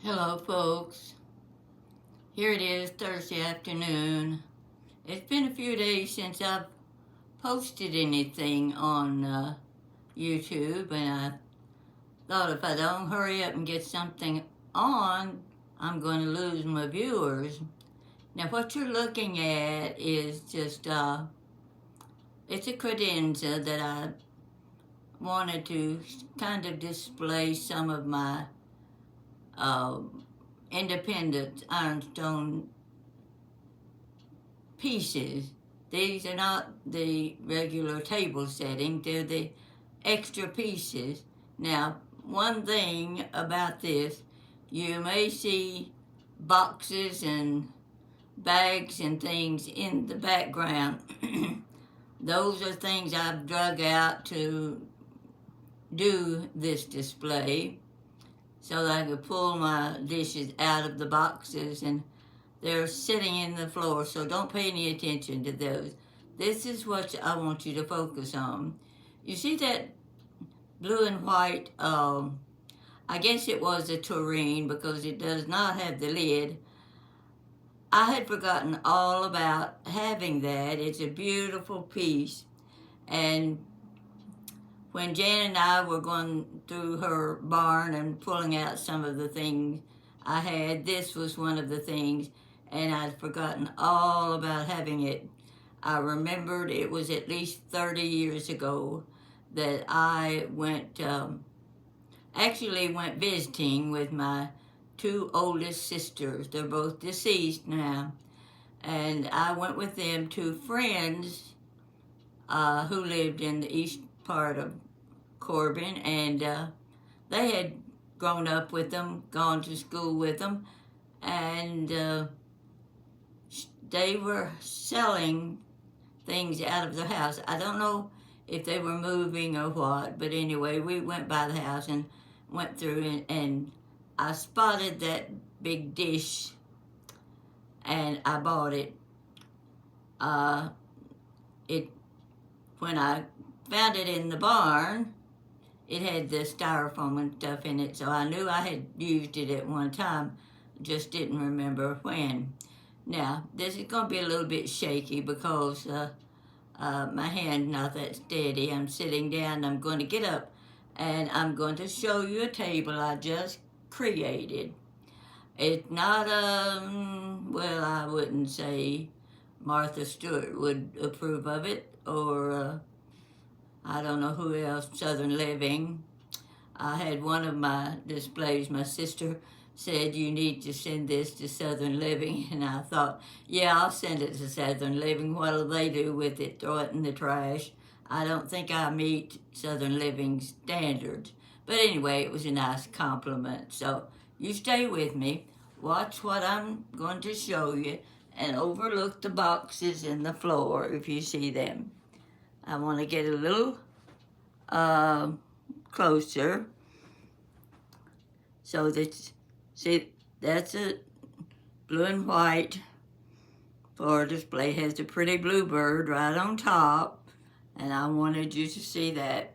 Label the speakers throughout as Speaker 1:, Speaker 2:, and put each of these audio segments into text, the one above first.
Speaker 1: Hello, folks. Here it is, Thursday afternoon. It's been a few days since I've posted anything on YouTube, and I thought if I don't hurry up and get something on, I'm going to lose my viewers. Now, what you're looking at is just, it's a credenza that I wanted to kind of display some of my uh, independent ironstone pieces. These are not the regular table setting, they're the extra pieces. Now, one thing about this, you may see boxes and bags and things in the background. Those are things I've drug out to do this display so that I could pull my dishes out of the boxes, and they're sitting in the floor, so don't pay any attention to those. This is what I want you to focus on. You see that blue and white, I guess it was a tureen because it does not have the lid. I had forgotten all about having that. It's a beautiful piece. And when Jan and I were going through her barn and pulling out some of the things I had, this was one of the things, and I'd forgotten all about having it. I remembered it was at least 30 years ago that I actually went visiting with my two oldest sisters. They're both deceased now. And I went with them to friends who lived in the east part of Corbin, and they had grown up with them, gone to school with them, and they were selling things out of the house. I don't know if they were moving or what, but anyway, we went by the house and went through, and I spotted that big dish, and I bought it. When I found it in the barn, it had the styrofoam and stuff in it, so I knew I had used it at one time, just didn't remember when. Now, this is going to be a little bit shaky because my hand's not that steady. I'm sitting down, I'm going to get up, and I'm going to show you a table I just created. It's not well, I wouldn't say Martha Stewart would approve of it, or I don't know who else, Southern Living. I had one of my displays, my sister said, you need to send this to Southern Living, and I thought, yeah, I'll send it to Southern Living. What'll they do with it? Throw it in the trash? I don't think I meet Southern Living standards. But anyway, it was a nice compliment. So you stay with me, watch what I'm going to show you, and overlook the boxes in the floor if you see them. I want to get a little closer so that, see, that's a blue and white floor display. It has a pretty bluebird right on top, and I wanted you to see that.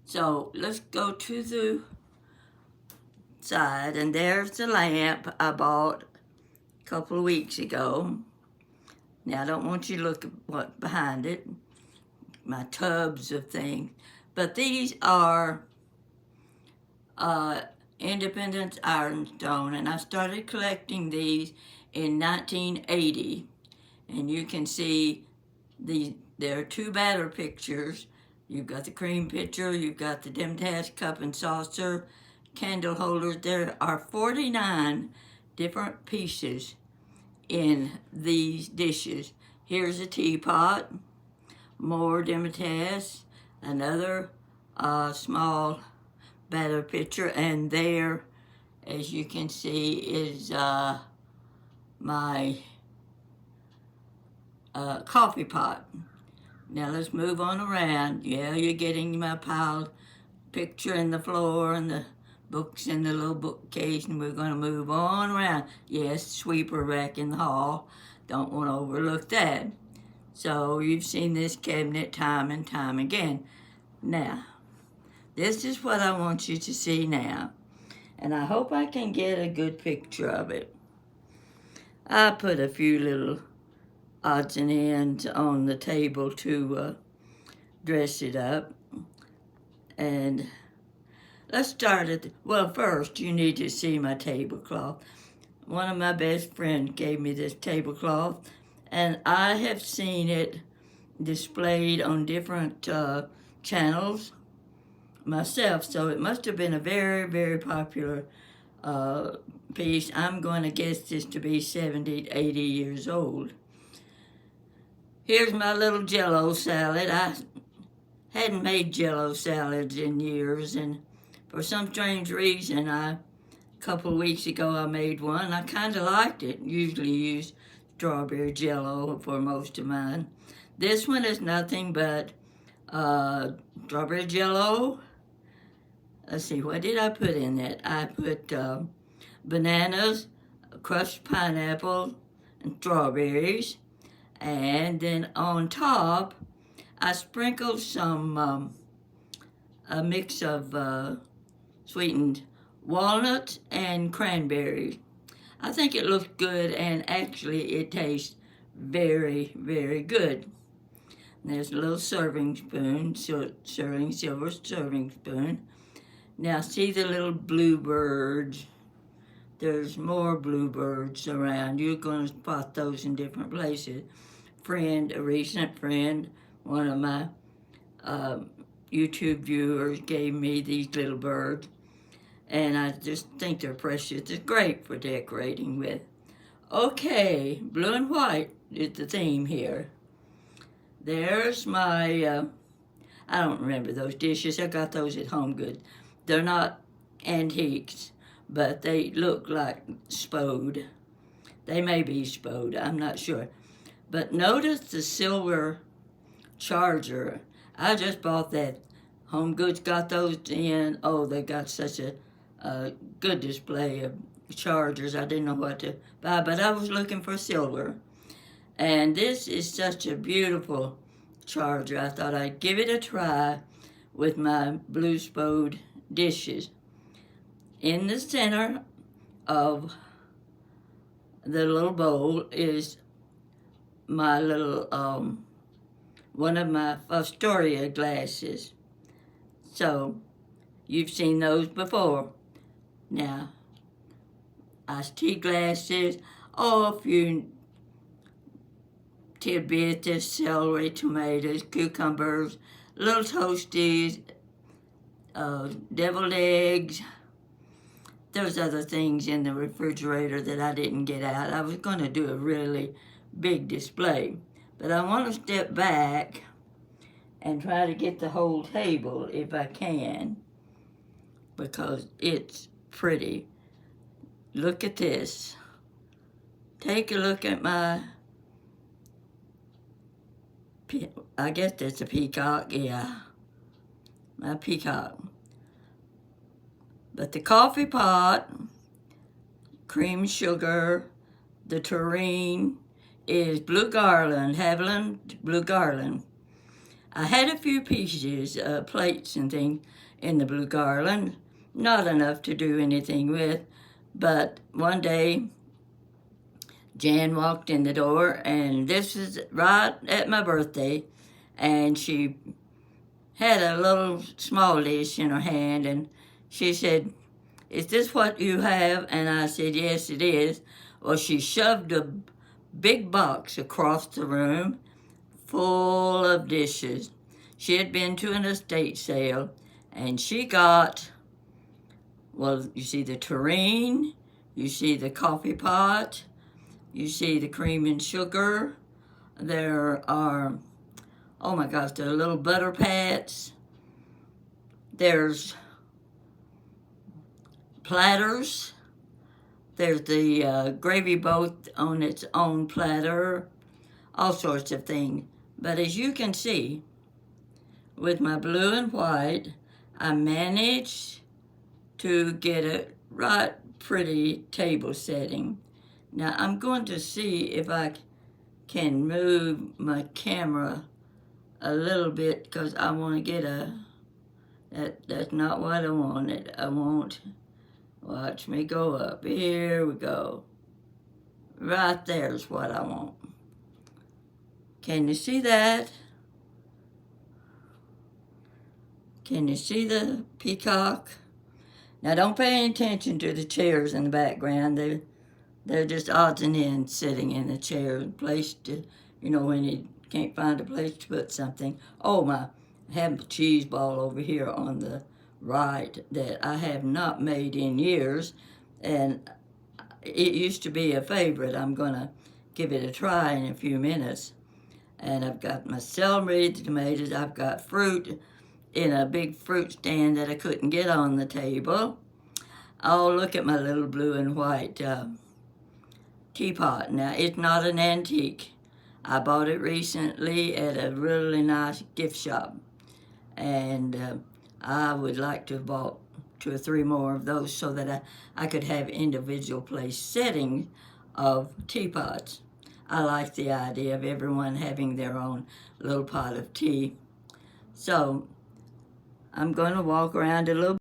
Speaker 1: So let's go to the side, and there's the lamp I bought a couple of weeks ago. Now I don't want you to look at what's behind it, my tubs of things, but these are Independence Ironstone, and I started collecting these in 1980, and you can see there are two batter pictures. You've got the cream pitcher, you've got the Demtash cup and saucer, candle holders. There are 49 different pieces in these dishes. Here's a teapot, more Demtash, another small batter pitcher, and there, as you can see, is my coffee pot. Now let's move on around. Yeah, you're getting my pile picture in the floor and the books in the little bookcase, and we're going to move on around. Yes, sweeper rack in the hall. Don't want to overlook that. So you've seen this cabinet time and time again. Now, this is what I want you to see now. and I hope I can get a good picture of it. I put a few little odds and ends on the table to dress it up. And let's start well, first you need to see my tablecloth. One of my best friends gave me this tablecloth, and I have seen it displayed on different channels myself, so it must have been a very, very popular piece. I'm going to guess this to be 70, 80 years old. Here's my little Jell-O salad. I hadn't made Jell-O salads in years, and for some strange reason, a couple of weeks ago I made one. I kind of liked it. Usually use strawberry Jell-O for most of mine. This one is nothing but strawberry Jell-O. Let's see, what did I put in it? I put bananas, crushed pineapple, and strawberries. And then on top, I sprinkled some, a mix of sweetened walnuts and cranberries. I think it looks good, and actually it tastes very, very good. There's a little serving spoon, silver serving spoon. Now see the little bluebirds. There's more bluebirds around. You're going to spot those in different places. A recent friend, one of my YouTube viewers gave me these little birds, and I just think they're precious. It's great for decorating with. Okay, blue and white is the theme here. There's my, I don't remember those dishes. I got those at Home Goods. They're not antiques, but they look like Spode. They may be Spode, I'm not sure. But notice the silver charger. I just bought that. Home Goods got those in. Oh, they got such a good display of chargers. I didn't know what to buy, but I was looking for silver. And this is such a beautiful charger. I thought I'd give it a try with my blue Spode dishes. In the center of the little bowl is my little, one of my Astoria glasses. So, you've seen those before. Now, iced tea glasses, a few tidbits of celery, tomatoes, cucumbers, little toasties, deviled eggs. There's other things in the refrigerator that I didn't get out. I was going to do a really big display, but I want to step back and try to get the whole table if I can, because it's pretty. Look at this. Take a look at my, I guess that's a peacock, yeah, my peacock. But the coffee pot, cream sugar, the tureen is blue Garland, Havilland blue Garland. I had a few pieces, plates and things in the blue Garland, not enough to do anything with, but one day Jan walked in the door, and this was right at my birthday, and she had a little small dish in her hand, and she said, "Is this what you have?" And I said, "Yes, it is." Well, she shoved a big box across the room full of dishes. She had been to an estate sale, and she got, well, you see the tureen, you see the coffee pot, you see the cream and sugar. There are, oh my gosh, there are little butter pats. There's platters. There's the gravy boat on its own platter. All sorts of things. But as you can see, with my blue and white, I managed to get a right pretty table setting. Now I'm going to see if I can move my camera a little bit, because I want to get that's not what I wanted. I want Watch me go up. Here we go. Right there's what I want. Can you see that? Can you see the peacock? Now don't pay any attention to the chairs in the background. They're just odds and ends sitting in the chair, placed to, when you can't find a place to put something. Oh my, I have a cheese ball over here on the right that I have not made in years, and it used to be a favorite. I'm gonna give it a try in a few minutes. And I've got my celery, the tomatoes, I've got fruit in a big fruit stand that I couldn't get on the table. Oh, look at my little blue and white teapot. Now, it's not an antique. I bought it recently at a really nice gift shop. And I would like to have bought 2 or 3 more of those so that I could have individual place settings of teapots. I like the idea of everyone having their own little pot of tea. So I'm going to walk around a little